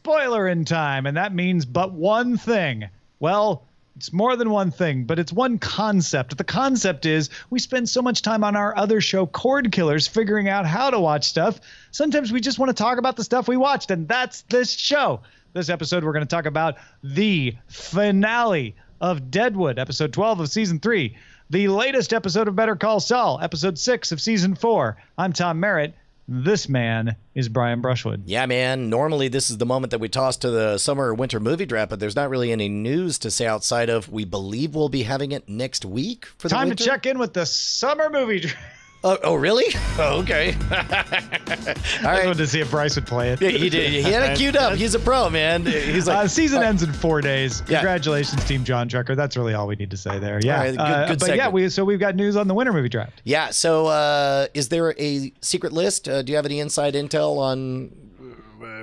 Spoilerin time, and that means but one thing. Well, it's more than one thing, but it's one concept. The concept is we spend so much time on our other show, Cordkillers, figuring out how to watch stuff. Sometimes we just want to talk about the stuff we watched, and that's this show. This episode, we're going to talk about the finale of Deadwood, episode 12 of season 3, the latest episode of Better Call Saul, episode 6 of season 4. I'm Tom Merritt. This man is Brian Brushwood. Yeah, man. Normally, this is the moment that we toss to the summer or winter movie draft, but there's not really any news to say outside of we believe we'll be having it next week for the Time winter. to check in with the summer movie draft. Oh, really? Oh, okay. All I right. wanted to see if Bryce would play it. He did. He had it queued up. He's a pro, man. He's like season ends in 4 days. Yeah. Congratulations, Team John Drucker. That's really all we need to say there. Yeah. All right, good but segment. yeah, we've got news on the winter movie draft. Yeah. So, is there a secret list? Do you have any inside intel on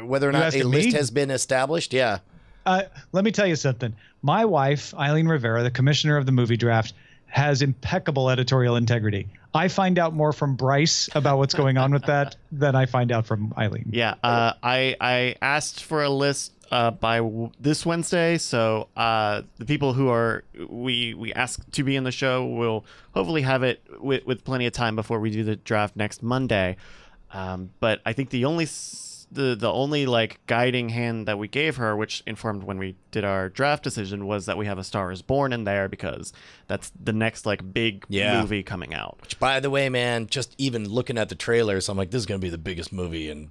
whether or not a list has been established? Yeah. Let me tell you something. My wife, Eileen Rivera, the commissioner of the movie draft, has impeccable editorial integrity. I find out more from Bryce about what's going on with that than I find out from Eileen. Yeah, I asked for a list by this Wednesday, so the people who are we asked to be in the show will hopefully have it with plenty of time before we do the draft next Monday. But I think the only like guiding hand that we gave her, which informed when we did our draft decision, was that we have A Star Is Born in there because that's the next like big movie coming out. Which, by the way, man, just even looking at the trailers, I'm like, this is gonna be the biggest movie, and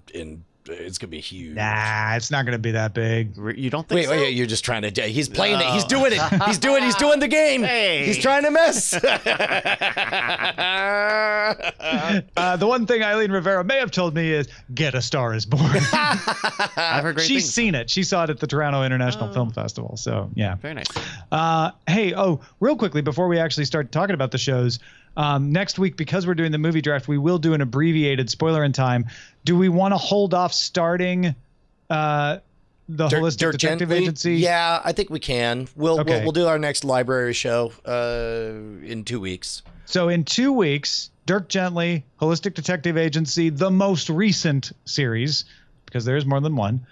it's gonna be huge. Nah, it's not going to be that big. You don't think so? Wait, you're just trying to. He's playing it. He's doing it. He's doing the game. Hey. He's trying to mess. The one thing Eileen Rivera may have told me is, get A Star Is Born. I've heard great She's things. seen it. She saw it at the Toronto International Film Festival. So, yeah. Very nice. Hey, real quickly, before we actually start talking about the shows, next week, because we're doing the movie draft, we will do an abbreviated spoiler in time. Do we want to hold off starting the Holistic Dirk Detective Gently? Agency? Yeah, I think we can. We'll do our next library show in 2 weeks. So in 2 weeks, Dirk Gently, Holistic Detective Agency, the most recent series, because there's more than one.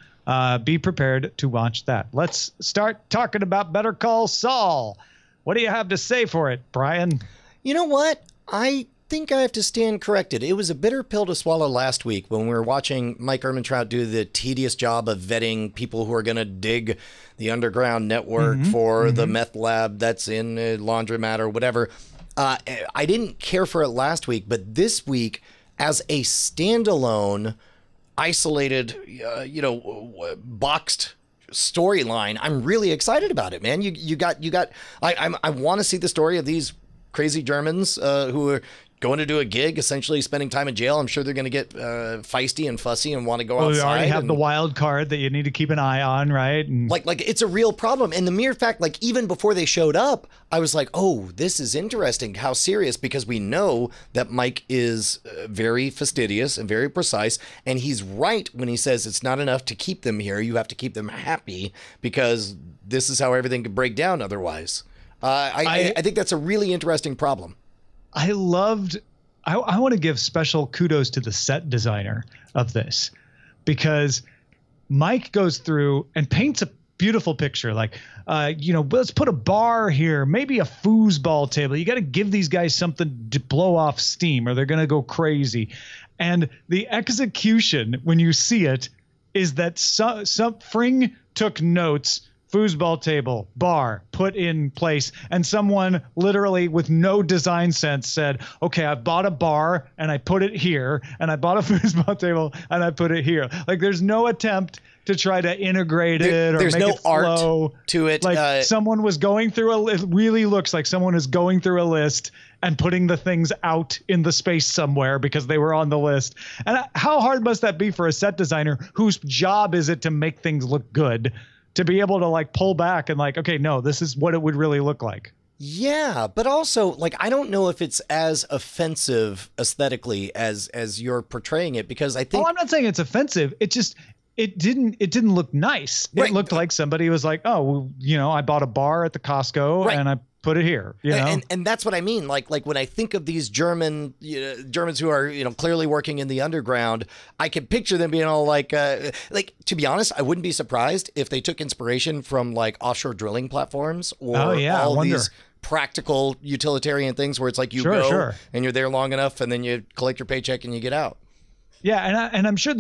Be prepared to watch that. Let's start talking about Better Call Saul. What do you have to say for it, Brian? You know what? I think I have to stand corrected. It was a bitter pill to swallow last week when we were watching Mike Ehrmantraut do the tedious job of vetting people who are going to dig the underground network for the meth lab that's in a laundromat or whatever. I didn't care for it last week, but this week, as a standalone, isolated, boxed storyline, I'm really excited about it, man. I want to see the story of these crazy Germans who are going to do a gig, essentially spending time in jail. I'm sure they're going to get feisty and fussy and want to go outside. We already have the wild card that you need to keep an eye on, right? And like it's a real problem. And the mere fact, like even before they showed up, I was like, oh, this is interesting. How serious? Because we know that Mike is very fastidious and very precise. And he's right when he says it's not enough to keep them here. You have to keep them happy because this is how everything could break down otherwise. I think that's a really interesting problem. I want to give special kudos to the set designer of this, because Mike goes through and paints a beautiful picture. Like, let's put a bar here, maybe a foosball table. You got to give these guys something to blow off steam or they're going to go crazy. And the execution, when you see it, is that Fring took notes. Foosball table, bar, put in place. And someone literally with no design sense said, okay, I bought a bar and I put it here. And I bought a foosball table and I put it here. Like there's no attempt to try to integrate it or there's make no it flow. art to it. Like someone was going through it really looks like someone is going through a list and putting the things out in the space somewhere because they were on the list. And how hard must that be for a set designer whose job is it to make things look good, to be able to like pull back and like, okay, no, this is what it would really look like. Yeah, but also like I don't know if it's as offensive aesthetically as you're portraying it, because I think I'm not saying it's offensive. It just it didn't look nice. Right. It looked like somebody was like, oh, I bought a bar at the Costco and I put it here. You know? And that's what I mean. Like when I think of these Germans who are, clearly working in the underground, I can picture them being all like, to be honest, I wouldn't be surprised if they took inspiration from like offshore drilling platforms or all these practical utilitarian things where it's like you go and you're there long enough and then you collect your paycheck and you get out. Yeah, and I'm sure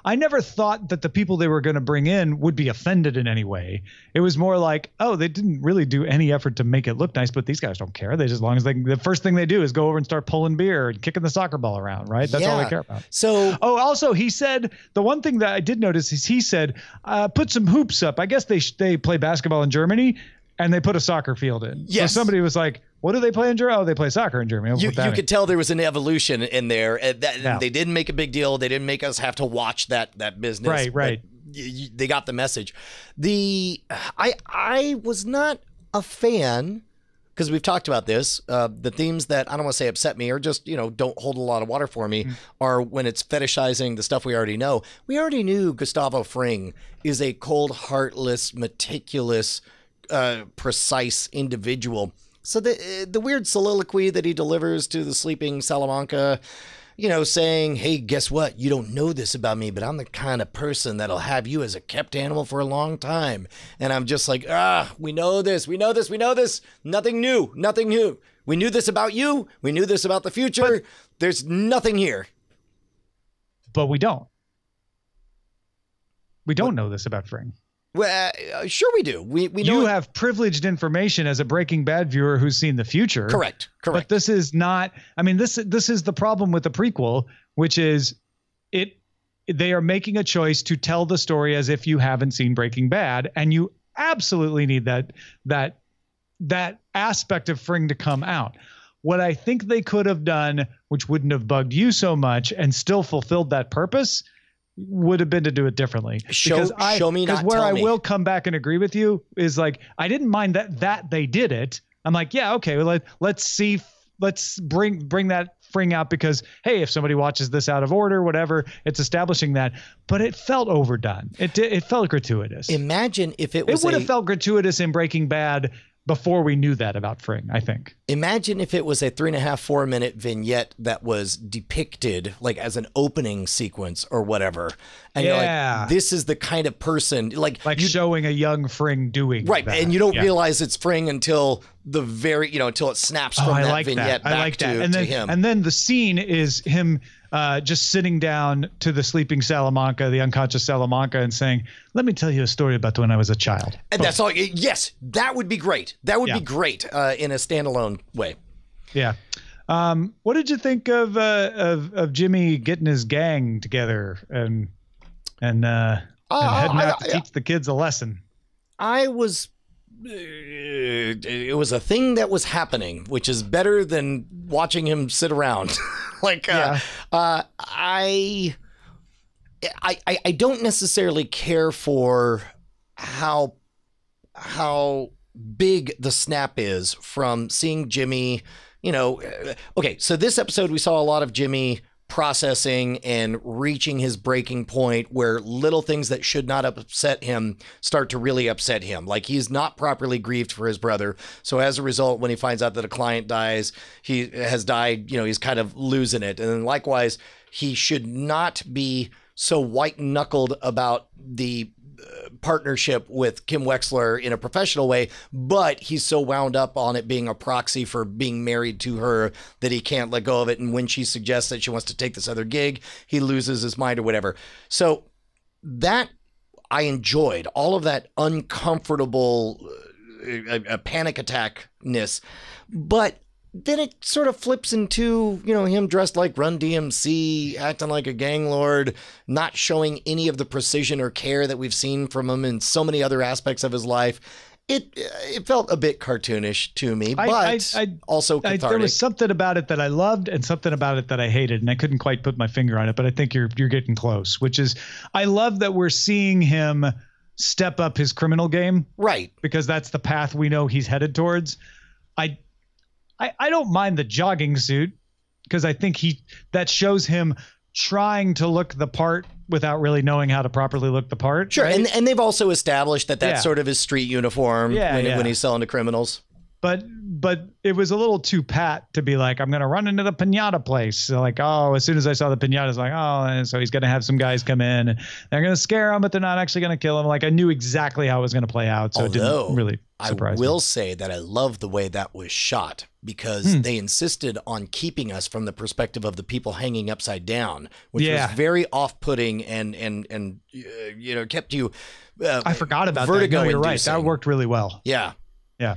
I never thought that the people they were going to bring in would be offended in any way. It was more like, oh, they didn't really do any effort to make it look nice, but these guys don't care. They just, as long as the first thing they do is go over and start pulling beer and kicking the soccer ball around, right? That's all they care about. So, also he said, the one thing that I did notice is he said, put some hoops up. I guess they play basketball in Germany and they put a soccer field in. Yes. So somebody was like, what do they play in Germany? Oh, they play soccer in Germany. You could tell there was an evolution in there. They didn't make a big deal. They didn't make us have to watch that business. Right. They got the message. I was not a fan, because we've talked about this. The themes that I don't want to say upset me or just, don't hold a lot of water for me are when it's fetishizing the stuff we already know. We already knew Gustavo Fring is a cold, heartless, meticulous, precise individual. So the weird soliloquy that he delivers to the sleeping Salamanca, saying, hey, guess what? You don't know this about me, but I'm the kind of person that'll have you as a kept animal for a long time. And I'm just like, we know this. Nothing new. We knew this about you. We knew this about the future. There's nothing here. But we don't. We don't know this about Fring. Well, sure we do. We know you have privileged information as a Breaking Bad viewer who's seen the future. Correct. But this is not. I mean, this is the problem with the prequel, which is they are making a choice to tell the story as if you haven't seen Breaking Bad, and you absolutely need that aspect of Fring to come out. What I think they could have done, which wouldn't have bugged you so much and still fulfilled that purpose, would have been to do it differently. Show me, not where tell I me. will come back and agree with you is like, I didn't mind that they did it. I'm like, yeah, okay, well, let's bring that Fring out because, hey, if somebody watches this out of order, whatever, it's establishing that. But it felt overdone. It felt gratuitous. Imagine if it would have felt gratuitous in Breaking Bad before we knew that about Fring, I think. Imagine if it was a 3.5-4 minute vignette that was depicted like as an opening sequence or whatever. And you're like, this is the kind of person like showing a young Fring doing right. that. And you don't realize it's Fring until the very, until it snaps from that vignette back to him. And then the scene is him just sitting down to the sleeping Salamanca, the unconscious Salamanca, and saying, let me tell you a story about when I was a child. And that's all. Yes, that would be great. That would be great in a standalone way. Yeah. What did you think of Jimmy getting his gang together and heading out to teach the kids a lesson? It was a thing that was happening, which is better than watching him sit around. I don't necessarily care for how big the snap is from seeing Jimmy, okay, so this episode we saw a lot of Jimmy processing and reaching his breaking point where little things that should not upset him start to really upset him. Like he's not properly grieved for his brother. So as a result, when he finds out that a client has died, he's kind of losing it. And then likewise, he should not be so white knuckled about the partnership with Kim Wexler in a professional way, but he's so wound up on it being a proxy for being married to her that he can't let go of it. And when she suggests that she wants to take this other gig, he loses his mind or whatever. So that I enjoyed, all of that uncomfortable panic attackness, but then it sort of flips into, him dressed like Run DMC, acting like a gang lord, not showing any of the precision or care that we've seen from him in so many other aspects of his life. It felt a bit cartoonish to me, but also cathartic. There was something about it that I loved and something about it that I hated, and I couldn't quite put my finger on it, but I think you're getting close, which is I love that we're seeing him step up his criminal game. Right. Because that's the path we know he's headed towards. I don't mind the jogging suit because I think that shows him trying to look the part without really knowing how to properly look the part. Sure. Right? And they've also established that that's sort of his street uniform when he's selling to criminals. but it was a little too pat to be like, I'm going to run into the pinata place. So like, oh, as soon as I saw the pinata, I was like, oh, and so he's going to have some guys come in and they're going to scare him, but they're not actually going to kill him. Like I knew exactly how it was going to play out. So it didn't really surprise me. I will say that I love the way that was shot because they insisted on keeping us from the perspective of the people hanging upside down, which was very off-putting and you know, kept you I forgot about that. No, you're right. That worked really well. Yeah. Yeah.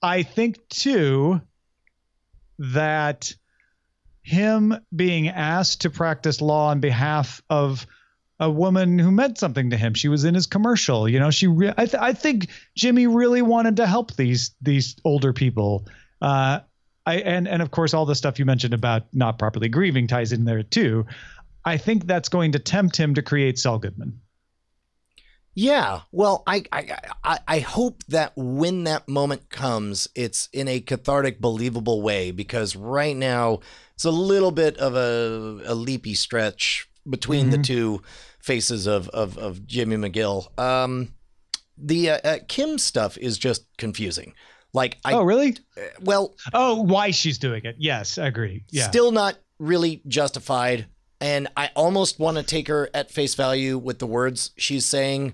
I think too that him being asked to practice law on behalf of a woman who meant something to him. She was in his commercial, you know, I think Jimmy really wanted to help these older people. And of course, all the stuff you mentioned about not properly grieving ties in there too. I think that's going to tempt him to create Saul Goodman. Yeah, well, I hope that when that moment comes, it's in a cathartic, believable way, because right now it's a little bit of a leapy stretch between the two faces of Jimmy McGill. The Kim stuff is just confusing. Like, oh, really? Well, why she's doing it? Yes, I agree. Yeah, still not really justified. And I almost want to take her at face value with the words she's saying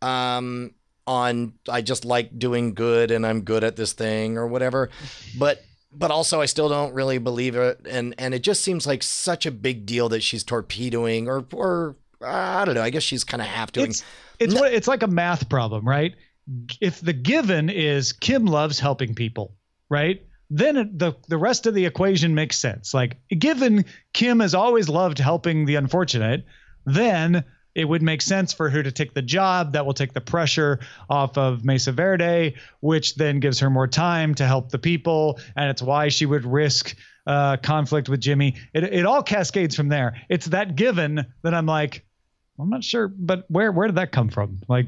on I just like doing good and I'm good at this thing or whatever. But also I still don't really believe it. And it just seems like such a big deal that she's torpedoing or I don't know. I guess she's kind of half doing. It's like a math problem, right? If the given is Kim loves helping people, right? Then the rest of the equation makes sense. Like, given Kim has always loved helping the unfortunate, then it would make sense for her to take the job that will take the pressure off of Mesa Verde, which then gives her more time to help the people. And it's why she would risk conflict with Jimmy. It all cascades from there. It's that given that I'm like, I'm not sure, but where did that come from? Like,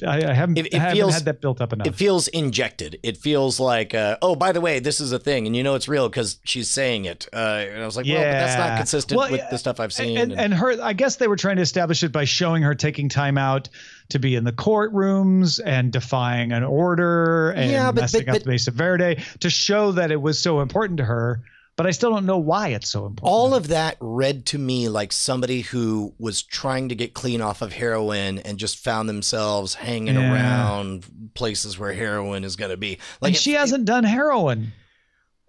I haven't had that built up enough. It feels injected. It feels like, oh, by the way, this is a thing, and you know it's real because she's saying it. And I was like, well, but that's not consistent with the stuff I've seen. And her, I guess they were trying to establish it by showing her taking time out to be in the courtrooms and defying an order and messing up Mesa Verde to show that it was so important to her. But I still don't know why it's so important. All of that read to me like somebody who was trying to get clean off of heroin and just found themselves hanging around places where heroin is going to be. Like, and she hasn't done heroin.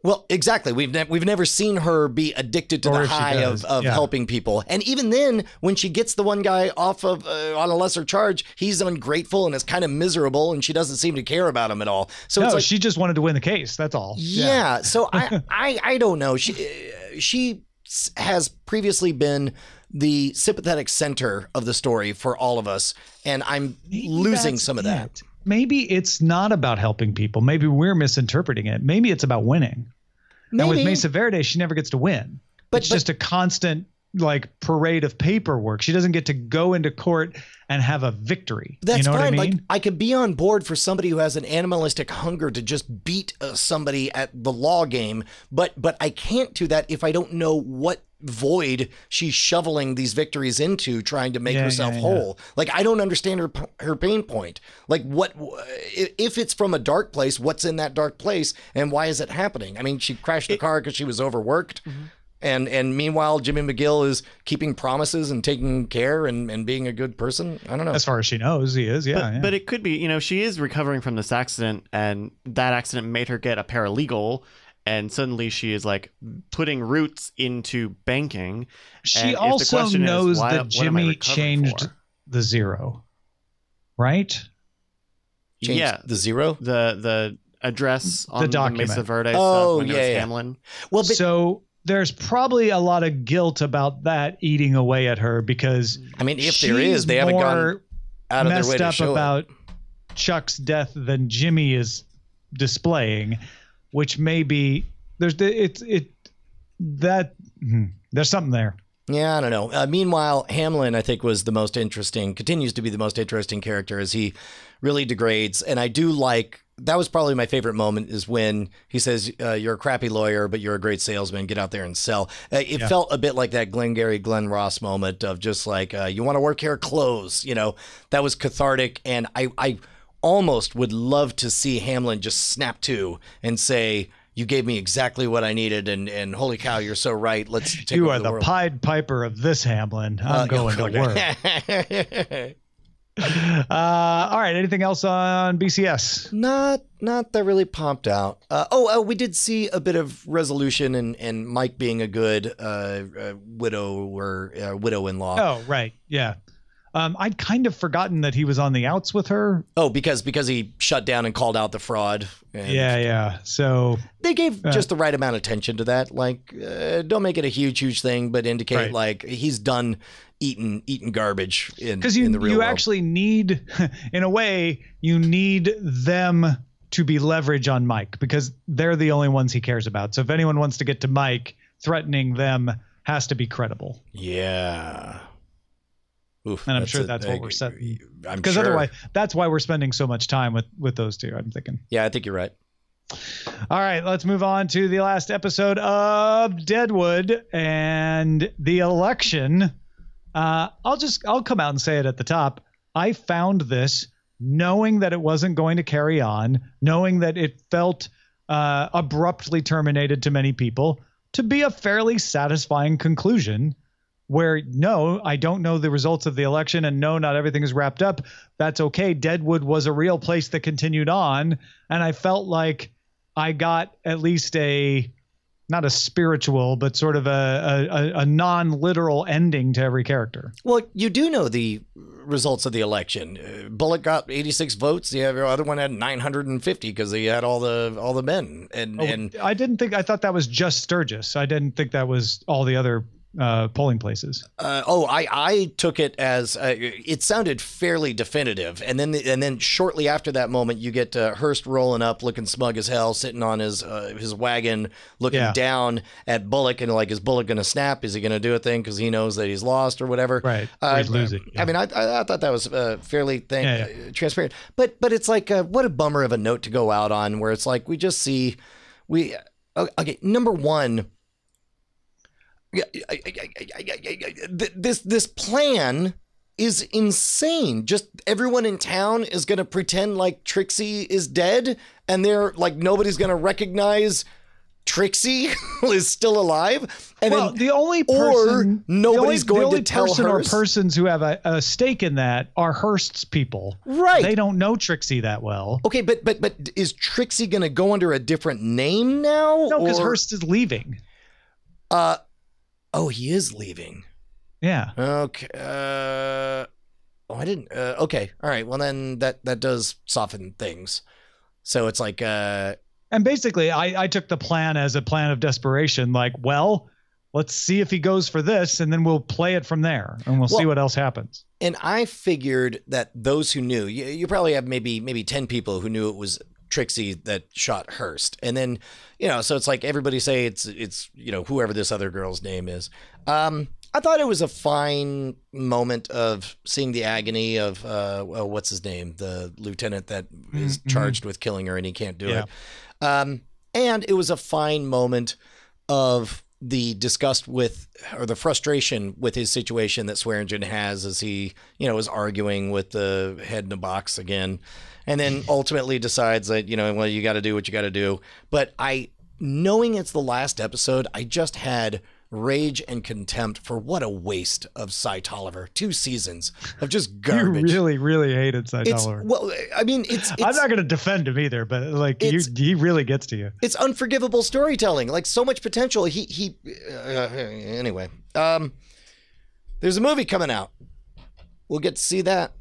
Well, exactly. We've never seen her be addicted to the high of helping people. And even then, when she gets the one guy off of on a lesser charge, he's ungrateful and is kind of miserable, and she doesn't seem to care about him at all. So it's like, she just wanted to win the case. That's all. Yeah. So I don't know. She has previously been the sympathetic center of the story for all of us, and I'm losing some of that. Maybe it's not about helping people. Maybe we're misinterpreting it. Maybe it's about winning. Maybe. And with Mesa Verde, she never gets to win. It's just a constant like parade of paperwork. She doesn't get to go into court and have a victory. That's you know fine. What I mean? Like, I could be on board for somebody who has an animalistic hunger to just beat somebody at the law game, but I can't do that if I don't know what void she's shoveling these victories into, trying to make herself whole. Like, I don't understand her pain point. Like, what if it's from a dark place? What's in that dark place, and why is it happening? I mean, she crashed the car because she was overworked. And meanwhile, Jimmy McGill is keeping promises and taking care and being a good person. I don't know. As far as she knows, he is. But it could be, you know, she is recovering from this accident, and that accident made her get a paralegal. And suddenly she is like putting roots into banking. She also knows that Jimmy changed the zero, right? Changed the zero? The address on the Mesa Verde stuff when it was Hamlin. Well, so there's probably a lot of guilt about that eating away at her, because I mean, if there is, they haven't gone out of their way to show about Chuck's death than Jimmy is displaying, which may be there's something there. Yeah, I don't know. Meanwhile, Hamlin, I think, continues to be the most interesting character as he really degrades. And I do like, that was probably my favorite moment, is when he says, you're a crappy lawyer, but you're a great salesman. Get out there and sell. It felt a bit like that Glengarry Glen Ross moment of just like, you want to work here, close. You know, that was cathartic. And I almost would love to see Hamlin just snap to and say, you gave me exactly what I needed, and holy cow, you're so right. Let's take You over are the world. Pied Piper of this, Hamlin. I'm going to work. All right. Anything else on BCS? Not that really pumped out. We did see a bit of resolution and Mike being a good widow or widow-in-law. Oh, right. Yeah. I'd kind of forgotten that he was on the outs with her. Oh, because he shut down and called out the fraud. And Yeah. So they gave just the right amount of attention to that. Like, don't make it a huge thing, but indicate Right. like he's done eating garbage in the real you world. actually need, in a way, you need them to be leverage on Mike because they're the only ones he cares about. So if anyone wants to get to Mike, threatening them has to be credible. Yeah. Oof, And I'm sure that's what we're setting. I'm Because sure. otherwise, that's why we're spending so much time with those two, I'm thinking. Yeah, I think you're right. All right, let's move on to the last episode of Deadwood and the election. I'll come out and say it at the top. I found this knowing that it wasn't going to carry on, knowing that it felt abruptly terminated to many people, to be a fairly satisfying conclusion. Where no, I don't know the results of the election, and no, not everything is wrapped up. That's okay. Deadwood was a real place that continued on, and I felt like I got at least not a spiritual, but sort of a non-literal ending to every character. Well, you do know the results of the election. Bullock got 86 votes. The other one had 950 because he had all the men. And I thought that was just Sturgis. I didn't think that was all the other polling places. I took it as it sounded fairly definitive, and then shortly after that moment, you get Hearst rolling up, looking smug as hell, sitting on his wagon, looking down at Bullock, and like, is Bullock going to snap? Is he going to do a thing because he knows that he's lost or whatever? Right, he's losing. Yeah. I mean, I thought that was fairly transparent, but it's like what a bummer of a note to go out on, where it's like number one. This plan is insane. Just everyone in town is going to pretend like Trixie is dead, and they're like, nobody's going to recognize Trixie is still alive. And well, then, the only person, nobody's going to tell person Hearst. or persons who have a stake in that are Hearst's people. Right. They don't know Trixie that well. Okay, but is Trixie going to go under a different name now? No, because Hearst is leaving. Oh, he is leaving. Yeah. Okay. I didn't. Okay. All right. Well, then that does soften things. So it's like. And basically, I took the plan as a plan of desperation. Like, well, let's see if he goes for this, and then we'll play it from there, and we'll see what else happens. And I figured that those who knew, you probably have maybe 10 people who knew it was Trixie that shot Hearst, and then so it's like everybody say it's whoever this other girl's name is. I thought it was a fine moment of seeing the agony of what's his name, the lieutenant that is charged with killing her and he can't do it. And it was a fine moment of the disgust with, or the frustration with his situation that Swearingen has as he is arguing with the head in the box again. And then ultimately decides that, well, you got to do what you got to do. But knowing it's the last episode, I just had rage and contempt for what a waste of Cy Tolliver. 2 seasons of just garbage. You really, really hated Cy Tolliver. Well, I mean, it's I'm not going to defend him either, but like he really gets to you. It's unforgivable storytelling. Like, so much potential. Anyway, there's a movie coming out. We'll get to see that.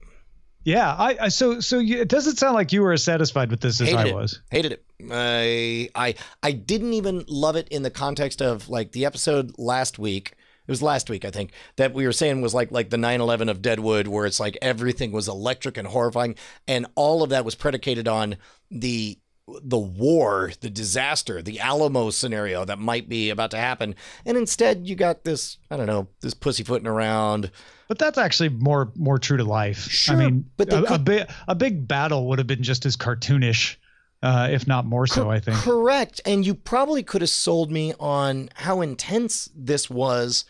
Yeah, it doesn't sound like you were as satisfied with this as I was. Hated it. I didn't even love it in the context of like the episode last week. It was last week, I think, that we were saying was like the 9/11 of Deadwood, where it's like everything was electric and horrifying, and all of that was predicated on the war, the disaster, the Alamo scenario that might be about to happen. And instead you got this, I don't know, this pussyfooting around. But that's actually more true to life. Sure, I mean, but a big battle would have been just as cartoonish, if not more so, I think. Correct. And you probably could have sold me on how intense this was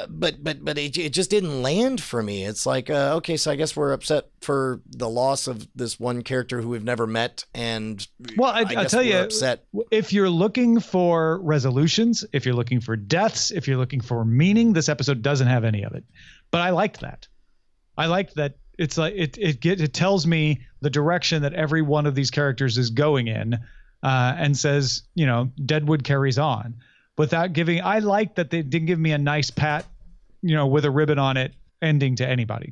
but it just didn't land for me. It's like, okay, so I guess we're upset for the loss of this one character who we've never met. And well, I'll tell you, upset. If you're looking for resolutions, if you're looking for deaths, if you're looking for meaning, this episode doesn't have any of it. But I liked that. I liked that. It's like it tells me the direction that every one of these characters is going in, and says, Deadwood carries on. Without giving, I like that they didn't give me a nice pat, with a ribbon on it ending to anybody.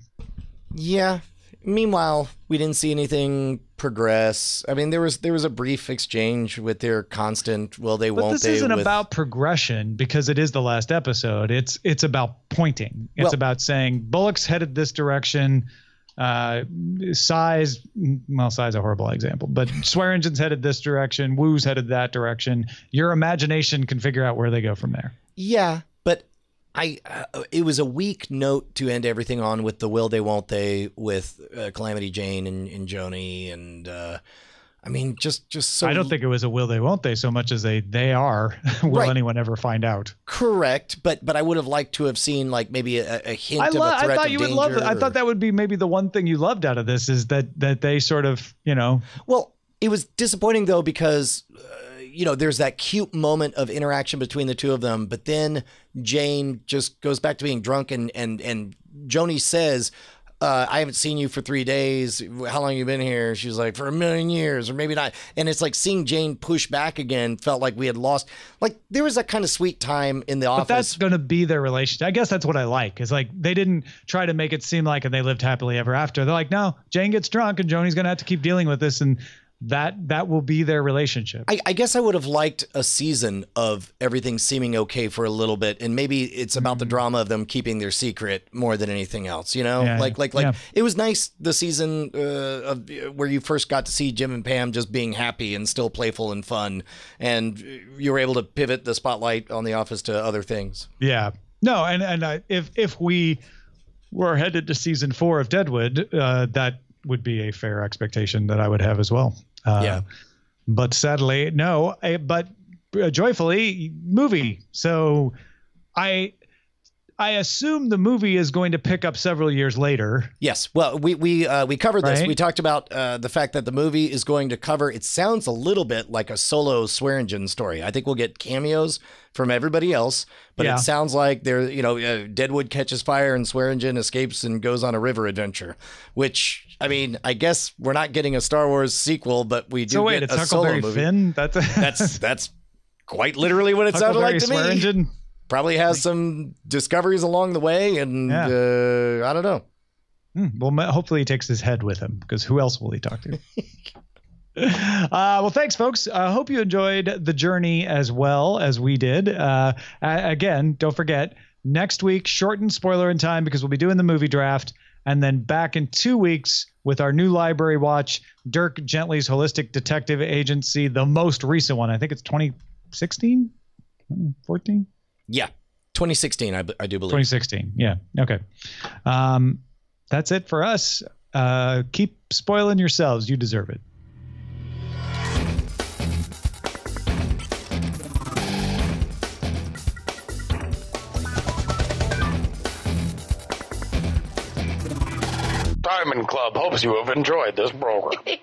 Yeah. Meanwhile, we didn't see anything progress. I mean, there was a brief exchange with their constant, well, they won't. But this isn't about progression because it is the last episode. It's about pointing. It's about saying Bullock's headed this direction. Size a horrible example, but Swearingen's headed this direction. Wu's headed that direction. Your imagination can figure out where they go from there. Yeah, but it was a weak note to end everything on with the will they won't they with Calamity Jane and Joni and I mean just so. I don't think it was a will they won't they so much as they are. Will anyone ever find out? Correct, but I would have liked to have seen like maybe a hint of a threat I thought of you danger. would love it. I thought that would be maybe the one thing you loved out of this is that they sort of Well, it was disappointing though because there's that cute moment of interaction between the two of them, but then Jane just goes back to being drunk and Joni says, I haven't seen you for 3 days. How long have you been here? She's like, for 1,000,000 years, or maybe not. And it's like seeing Jane push back again felt like we had lost. Like there was that kind of sweet time in the office. But that's going to be their relationship. I guess that's what I like. Is like they didn't try to make it seem like and they lived happily ever after. They're like, no, Jane gets drunk and Joni's going to have to keep dealing with this, and that will be their relationship. I guess I would have liked a season of everything seeming okay for a little bit, and maybe it's about the drama of them keeping their secret more than anything else. Like it was nice the season of where you first got to see Jim and Pam just being happy and still playful and fun, and you were able to pivot the spotlight on the office to other things. Yeah, no, and if we were headed to season 4 of Deadwood, that would be a fair expectation that I would have as well. But sadly, no. But joyfully, movie. So I assume the movie is going to pick up several years later. Yes. Well, we covered this. Right? We talked about the fact that the movie is going to cover. It sounds a little bit like a solo Swearingen story. I think we'll get cameos from everybody else, but it sounds like Deadwood catches fire and Swearingen escapes and goes on a river adventure. Which, I mean, I guess we're not getting a Star Wars sequel, but we do get a solo movie. Finn? That's quite literally what it sounded like to me. Probably has some discoveries along the way, and I don't know. Well, hopefully he takes his head with him, because who else will he talk to? Well, thanks, folks. I hope you enjoyed the journey as well as we did. Again, don't forget, next week, shortened Spoilerin time because we'll be doing the movie draft. And then back in 2 weeks with our new library watch, Dirk Gently's Holistic Detective Agency, the most recent one. I think it's 2016, 14. Yeah, 2016, I do believe. 2016, yeah. Okay. That's it for us. Keep spoiling yourselves. You deserve it. Diamond Club hopes you have enjoyed this program.